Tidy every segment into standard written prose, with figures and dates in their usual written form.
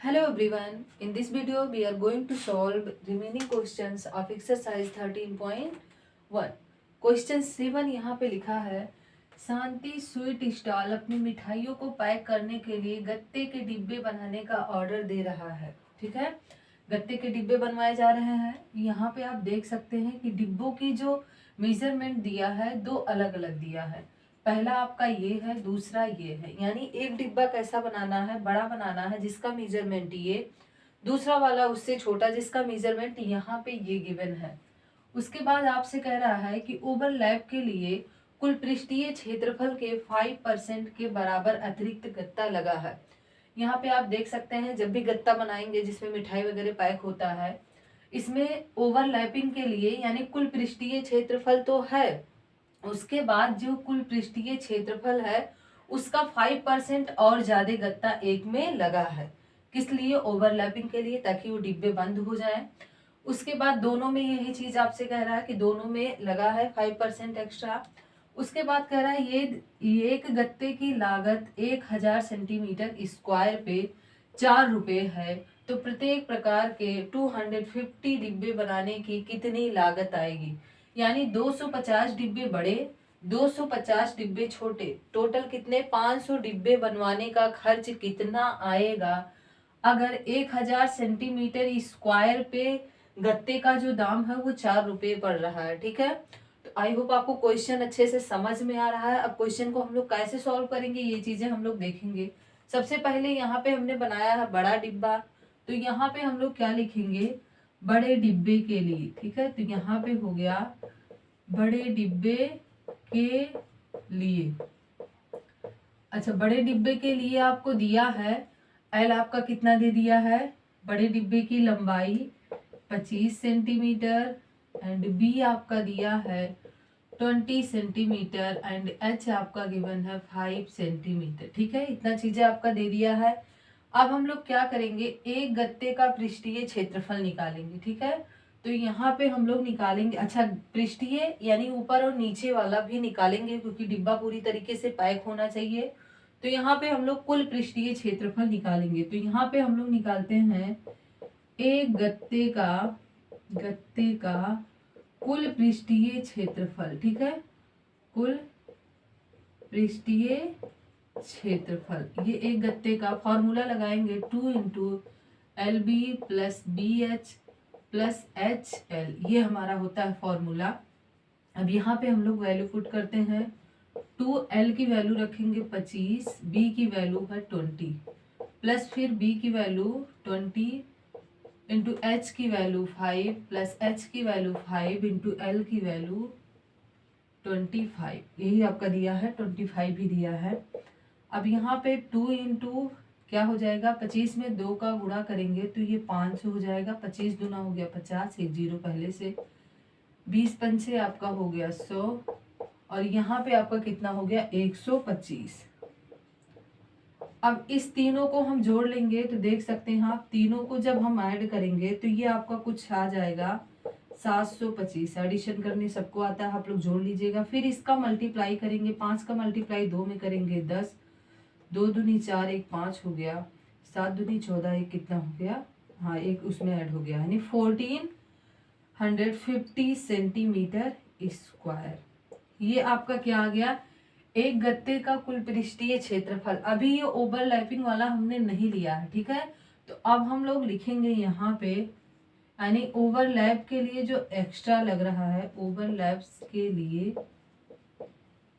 Hello everyone. In this video we are going to solve remaining questions of exercise 13.1. Question 7 यहाँ पे लिखा है, शांति sweet stall अपनी मिठाइयों को पैक करने के लिए गत्ते के डिब्बे बनाने का ऑर्डर दे रहा है। ठीक है, गत्ते के डिब्बे बनवाए जा रहे हैं। यहाँ पे आप देख सकते हैं कि डिब्बों की जो मेजरमेंट दिया है दो अलग अलग दिया है। पहला आपका ये है, दूसरा ये है। यानी एक डिब्बा कैसा बनाना है, बड़ा बनाना है जिसका मेजरमेंट ये, दूसरा वाला उससे छोटा जिसका मेजरमेंट यहाँ पे ये गिवन है। उसके बाद आपसे कह रहा है कि ओवरलैप के लिए कुल पृष्ठीय क्षेत्रफल के 5% के बराबर अतिरिक्त गत्ता लगा है। यहाँ पे आप देख सकते हैं, जब भी गत्ता बनाएंगे जिसमें मिठाई वगैरह पैक होता है, इसमें ओवरलैपिंग के लिए यानी कुल पृष्ठीय क्षेत्रफल तो है, उसके बाद जो कुल पृष्ठीय क्षेत्रफल है उसका 5% और ज्यादा गत्ता एक में लगा है। किस लिए? ओवरलैपिंग के लिए, ताकि वो डिब्बे बंद हो जाए। उसके बाद दोनों में यही चीज आपसे कह रहा है कि दोनों में लगा है 5% एक्स्ट्रा। उसके बाद कह रहा है ये एक गत्ते की लागत 1000 सेंटीमीटर स्क्वायर पे 4 रुपए है, तो प्रत्येक प्रकार के 250 डिब्बे बनाने की कितनी लागत आएगी। यानी 250 डिब्बे बड़े, 250 डिब्बे छोटे, टोटल कितने? 500 डिब्बे बनवाने का खर्च कितना आएगा अगर 1000 सेंटीमीटर स्क्वायर पे गत्ते का जो दाम है वो 4 रुपए पड़ रहा है। ठीक है, तो आई होप आपको क्वेश्चन अच्छे से समझ में आ रहा है। अब क्वेश्चन को हम लोग कैसे सॉल्व करेंगे ये चीजें हम लोग देखेंगे। सबसे पहले यहाँ पे हमने बनाया है बड़ा डिब्बा, तो यहाँ पे हम लोग क्या लिखेंगे? बड़े डिब्बे के लिए। ठीक है, तो यहाँ पे हो गया बड़े डिब्बे के लिए। अच्छा, बड़े डिब्बे के लिए आपको दिया है एल, आपका कितना दे दिया है? बड़े डिब्बे की लंबाई 25 सेंटीमीटर एंड बी आपका दिया है 20 सेंटीमीटर एंड एच आपका गिवन है 5 सेंटीमीटर। ठीक है, इतना चीजें आपका दे दिया है। अब हम लोग क्या करेंगे? एक गत्ते का पृष्ठीय क्षेत्रफल निकालेंगे। ठीक है, तो यहाँ पे हम लोग निकालेंगे, अच्छा पृष्ठीय यानी ऊपर और नीचे वाला भी निकालेंगे क्योंकि डिब्बा पूरी तरीके से पैक होना चाहिए। तो यहाँ पे हम लोग कुल पृष्ठीय क्षेत्रफल निकालेंगे। तो यहाँ पे हम लोग निकालते हैं एक गत्ते का कुल पृष्ठीय क्षेत्रफल। ठीक है, कुल पृष्ठीय क्षेत्रफल, ये एक गत्ते का फॉर्मूला लगाएंगे 2 into L B plus B H plus H L, ये हमारा होता है फॉर्मूला। अब यहाँ पे हम लोग वैल्यू पुट करते हैं। 2L की वैल्यू रखेंगे 25, B की वैल्यू है 20, प्लस फिर B की वैल्यू 20 इंटू H की वैल्यू 5 प्लस H की वैल्यू 5 इंटू L की वैल्यू 25, यही आपका दिया है, 25 ही दिया है। अब यहाँ पे 2 इंटू क्या हो जाएगा? 25 में 2 का गुणा करेंगे तो ये 5 हो जाएगा। 25 दूना हो गया 50, एक जीरो पहले से, 20 पंचे आपका हो गया 100 और यहाँ पे आपका कितना हो गया? 125। अब इस तीनों को हम जोड़ लेंगे तो देख सकते हैं आप, तीनों को जब हम ऐड करेंगे तो ये आपका कुछ आ जाएगा 725। एडिशन करने सबको आता है, आप लोग जोड़ लीजिएगा। फिर इसका मल्टीप्लाई करेंगे, 5 का मल्टीप्लाई 2 में करेंगे 10, 2 दूनी 4, एक 5 हो गया, 7 दूनी 14, एक कितना हो गया? हाँ, एक उसमें ऐड हो गया, यानी 1450 सेंटीमीटर स्क्वायर। ये आपका क्या आ गया? एक गत्ते का कुल पृष्ठीय क्षेत्रफल। अभी ये ओवरलैपिंग वाला हमने नहीं लिया है। ठीक है, तो अब हम लोग लिखेंगे यहाँ पे, यानी ओवरलैप के लिए जो एक्स्ट्रा लग रहा है, ओवरलैप्स के लिए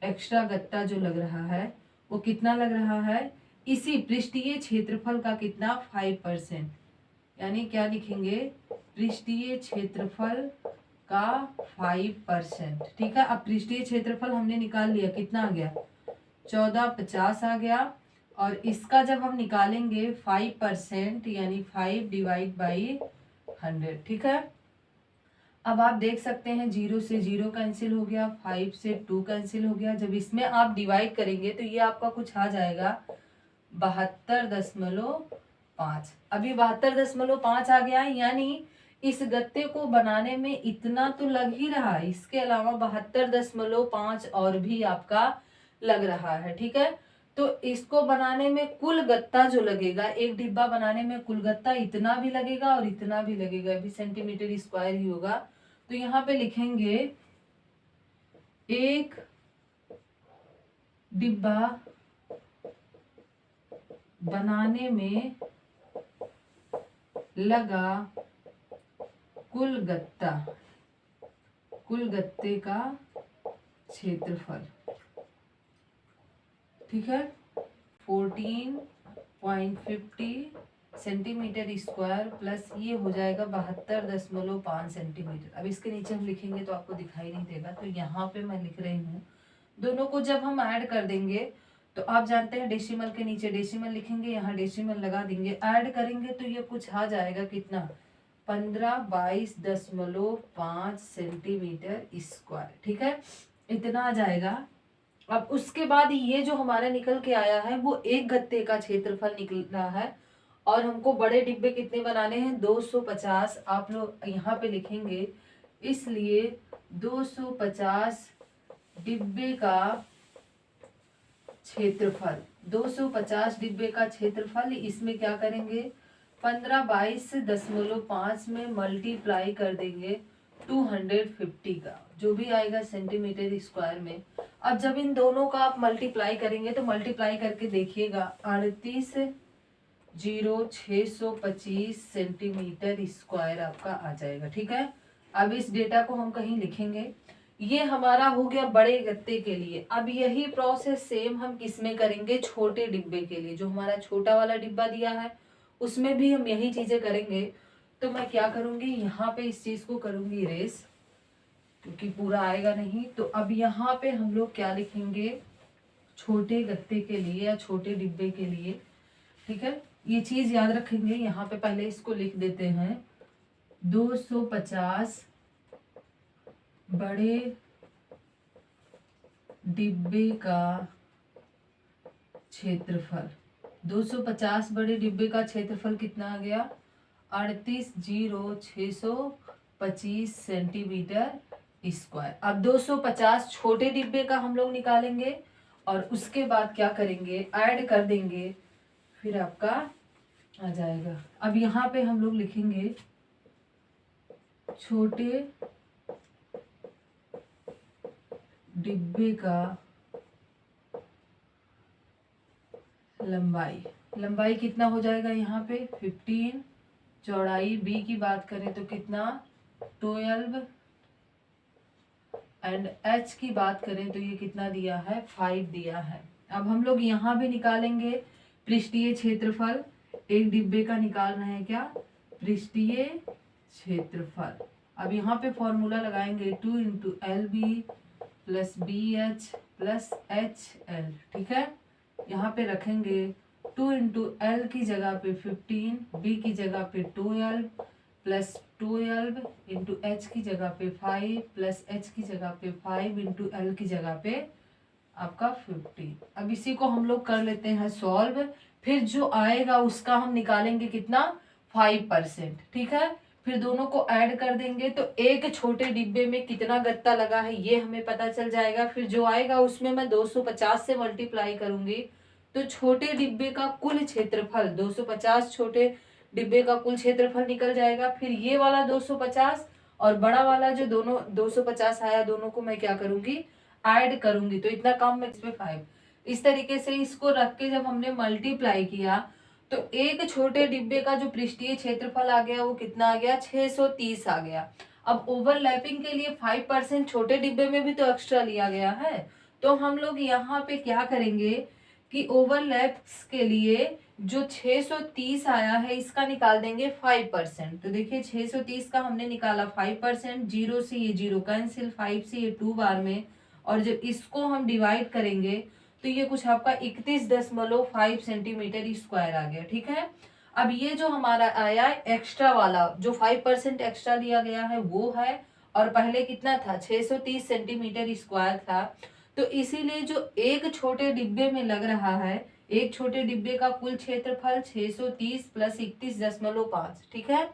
एक्स्ट्रा गत्ता जो लग रहा है वो कितना लग रहा है? इसी पृष्ठीय क्षेत्रफल का कितना? 5%। यानी क्या लिखेंगे? पृष्ठीय क्षेत्रफल का 5%। ठीक है, अब पृष्ठीय क्षेत्रफल हमने निकाल लिया, कितना आ गया? 1450 आ गया। और इसका जब हम निकालेंगे 5% यानी 5 डिवाइड बाई 100। ठीक है, अब आप देख सकते हैं 0 से 0 कैंसिल हो गया, 5 से 2 कैंसिल हो गया। जब इसमें आप डिवाइड करेंगे तो ये आपका कुछ आ जाएगा 72.5। अभी 72.5 आ गया, यानी इस गत्ते को बनाने में इतना तो लग ही रहा है, इसके अलावा 72.5 और भी आपका लग रहा है। ठीक है, तो इसको बनाने में कुल गत्ता जो लगेगा, एक डिब्बा बनाने में कुल गत्ता इतना भी लगेगा और इतना भी लगेगा, भी सेंटीमीटर स्क्वायर ही होगा। तो यहाँ पे लिखेंगे एक डिब्बा बनाने में लगा कुल गत्ते का क्षेत्रफल, ठीक है, 14.50 सेंटीमीटर स्क्वायर प्लस ये हो जाएगा 72.5 सेंटीमीटर। अब इसके नीचे हम लिखेंगे तो आपको दिखाई नहीं देगा, तो यहाँ पे मैं लिख रही हूँ। दोनों को जब हम ऐड कर देंगे तो आप जानते हैं डेसिमल के नीचे डेसिमल लिखेंगे, यहाँ डेसिमल लगा देंगे, ऐड करेंगे तो ये कुछ आ जाएगा कितना, 1522.5 सेंटीमीटर स्क्वायर, ठीक है, इतना आ जाएगा। अब उसके बाद ये जो हमारा निकल के आया है वो एक गत्ते का क्षेत्रफल निकल रहा है, और हमको बड़े डिब्बे कितने बनाने हैं, 250। आप लोग यहाँ पे लिखेंगे, इसलिए 250 डिब्बे का क्षेत्रफल, 250 डिब्बे का क्षेत्रफल, इसमें क्या करेंगे 1522.5 में मल्टीप्लाई कर देंगे 250 का, जो भी आएगा सेंटीमीटर स्क्वायर में। अब जब इन दोनों का आप मल्टीप्लाई करेंगे तो मल्टीप्लाई करके देखिएगा 38,625 सेंटीमीटर स्क्वायर आपका आ जाएगा, ठीक है। अब इस डेटा को हम कहीं लिखेंगे, ये हमारा हो गया बड़े गत्ते के लिए। अब यही प्रोसेस सेम हम किस में करेंगे, छोटे डिब्बे के लिए, जो हमारा छोटा वाला डिब्बा दिया है उसमें भी हम यही चीजें करेंगे। तो मैं क्या करूंगी, यहाँ पे इस चीज को करूंगी इरेज, क्योंकि पूरा आएगा नहीं। तो अब यहाँ पे हम लोग क्या लिखेंगे, छोटे गत्ते के लिए या छोटे डिब्बे के लिए, ठीक है, ये चीज याद रखेंगे। यहाँ पे पहले इसको लिख देते हैं, 250 बड़े डिब्बे का क्षेत्रफल, 250 बड़े डिब्बे का क्षेत्रफल कितना आ गया, 38,625 सेंटीमीटर स्क्वायर। अब 250 छोटे डिब्बे का हम लोग निकालेंगे और उसके बाद क्या करेंगे, ऐड कर देंगे, फिर आपका आ जाएगा। अब यहाँ पे हम लोग लिखेंगे छोटे डिब्बे का लंबाई कितना हो जाएगा, यहाँ पे 15, चौड़ाई बी की बात करें तो कितना 12, एंड एच की बात करें तो ये कितना दिया है, 5 दिया है। अब हम लोग यहाँ भी निकालेंगे पृष्ठीय क्षेत्रफल, एक डिब्बे का निकाल रहे हैं क्या, पृष्ठीय क्षेत्रफल। अब यहाँ पे फॉर्मूला लगाएंगे 2 × LB plus BH plus HL, ठीक है। यहाँ पे रखेंगे 2 × L की जगह पे 15, B की जगह पे 12 प्लस 12 × H की जगह पे 5 प्लस H की जगह पे 5 × L की जगह पे आपका 15। अब इसी को हम लोग कर लेते हैं सॉल्व, फिर जो आएगा उसका हम निकालेंगे कितना, 5%, ठीक है। फिर दोनों को ऐड कर देंगे तो एक छोटे डिब्बे में कितना गत्ता लगा है ये हमें पता चल जाएगा। फिर जो आएगा उसमें मैं 250 से मल्टीप्लाई करूंगी तो छोटे डिब्बे का कुल क्षेत्रफल, 250 छोटे डिब्बे का कुल क्षेत्रफल निकल जाएगा। फिर ये वाला 250 और बड़ा वाला जो दोनों 250 आया, दोनों को मैं क्या करूंगी, ऐड करूंगी, तो इतना काम में इसमें 5। इस तरीके से इसको रख के जब हमने मल्टीप्लाई किया तो एक छोटे डिब्बे का जो पृष्ठीय क्षेत्रफल आ गया वो कितना आ गया, 630 आ गया। अब ओवरलैपिंग के लिए 5% छोटे डिब्बे में भी तो एक्स्ट्रा लिया गया है, तो हम लोग यहाँ पे क्या करेंगे कि ओवरलैप्स के लिए जो 630 आया है इसका निकाल देंगे 5%। तो देखिए 630 का हमने निकाला 5%, 0 से ये 0 कैंसिल, 5 से ये 2 बार में, और जब इसको हम डिवाइड करेंगे तो ये कुछ आपका 31.5 सेंटीमीटर स्क्वायर आ गया, ठीक है। अब ये जो हमारा आया एक्स्ट्रा वाला जो 5% एक्स्ट्रा लिया गया है वो है, और पहले कितना था 630 सेंटीमीटर स्क्वायर था, तो इसीलिए जो एक छोटे डिब्बे में लग रहा है, एक छोटे डिब्बे का कुल क्षेत्रफल 630 प्लस 31.5, ठीक है।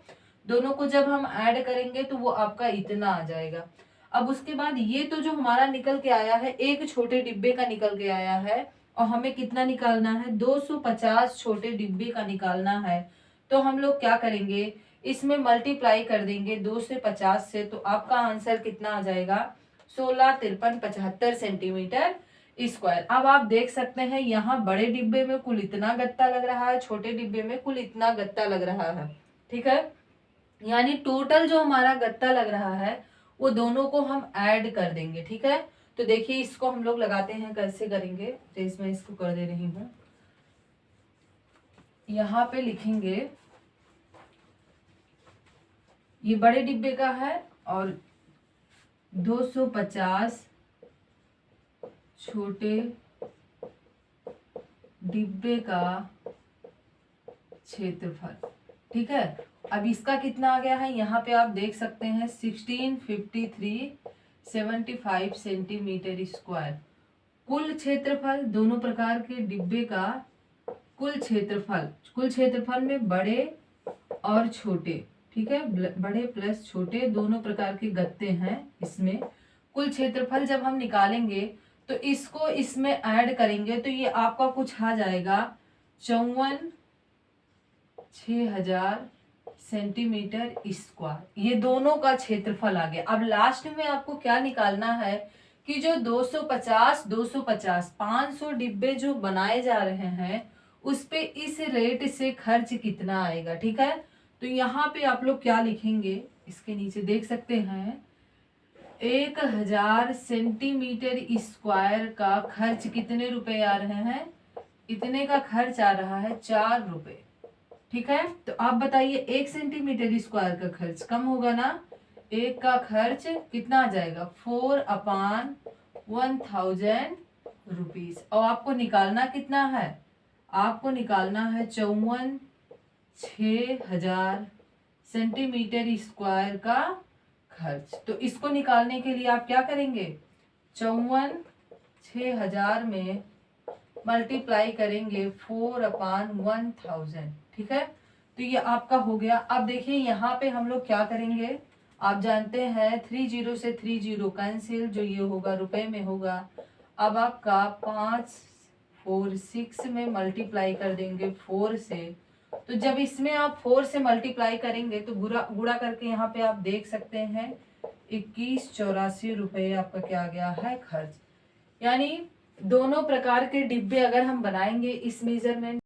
दोनों को जब हम ऐड करेंगे तो वो आपका इतना आ जाएगा। अब उसके बाद ये तो जो हमारा निकल के आया है एक छोटे डिब्बे का निकल के आया है, और हमें कितना निकालना है, 250 छोटे डिब्बे का निकालना है। तो हम लोग क्या करेंगे, इसमें मल्टीप्लाई कर देंगे 2 से 50 से, तो आपका आंसर कितना आ जाएगा, 16, 53, 75 सेंटीमीटर स्क्वायर। अब आप देख सकते हैं यहाँ बड़े डिब्बे में कुल इतना गत्ता लग रहा है, छोटे डिब्बे में कुल इतना गत्ता लग रहा है। ठीक है, यानी टोटल जो हमारा गत्ता लग रहा है वो दोनों को हम ऐड कर देंगे। ठीक है, तो देखिए इसको हम लोग लगाते हैं, कैसे करेंगे, तो इसमें इसको कर दे रही हूँ। यहाँ पे लिखेंगे ये बड़े डिब्बे का है और 250 छोटे डिब्बे का क्षेत्रफल। ठीक है, अब इसका कितना आ गया है, यहाँ पे आप देख सकते हैं 1653.75 सेंटीमीटर स्क्वायर। कुल क्षेत्रफल दोनों प्रकार के डिब्बे का कुल क्षेत्रफल में बड़े और छोटे, ठीक है, बड़े प्लस छोटे दोनों प्रकार के गत्ते हैं इसमें। कुल क्षेत्रफल जब हम निकालेंगे तो इसको इसमें ऐड करेंगे तो ये आपका कुछ आ जाएगा 54,6000 सेंटीमीटर स्क्वायर। ये दोनों का क्षेत्रफल आ गया। अब लास्ट में आपको क्या निकालना है कि जो 250 500 डिब्बे जो बनाए जा रहे हैं उस पे इस रेट से खर्च कितना आएगा। ठीक है, तो यहाँ पे आप लोग क्या लिखेंगे, इसके नीचे देख सकते हैं 1000 सेंटीमीटर स्क्वायर का खर्च कितने रुपए आ रहे हैं, इतने का खर्च आ रहा है 4 रुपए। ठीक है, तो आप बताइए 1 सेंटीमीटर स्क्वायर का खर्च कम होगा ना, एक का खर्च कितना आ जाएगा 4/1000 रुपीज। और आपको निकालना कितना है, आपको निकालना है 54,6000 सेंटीमीटर स्क्वायर का खर्च। तो इसको निकालने के लिए आप क्या करेंगे, 54,6000 में मल्टीप्लाई करेंगे 4/1000। ठीक है, तो ये आपका हो गया। अब देखिए यहाँ पे हम लोग क्या करेंगे, आप जानते हैं 30 से 30 कैंसिल, जो ये होगा रुपए में होगा। अब आपका 546 में मल्टीप्लाई कर देंगे 4 से, तो जब इसमें आप 4 से मल्टीप्लाई करेंगे तो गुणा करके यहाँ पे आप देख सकते हैं 2184 रुपये आपका क्या आ गया है खर्च। यानी दोनों प्रकार के डिब्बे अगर हम बनाएंगे इस मेजरमेंट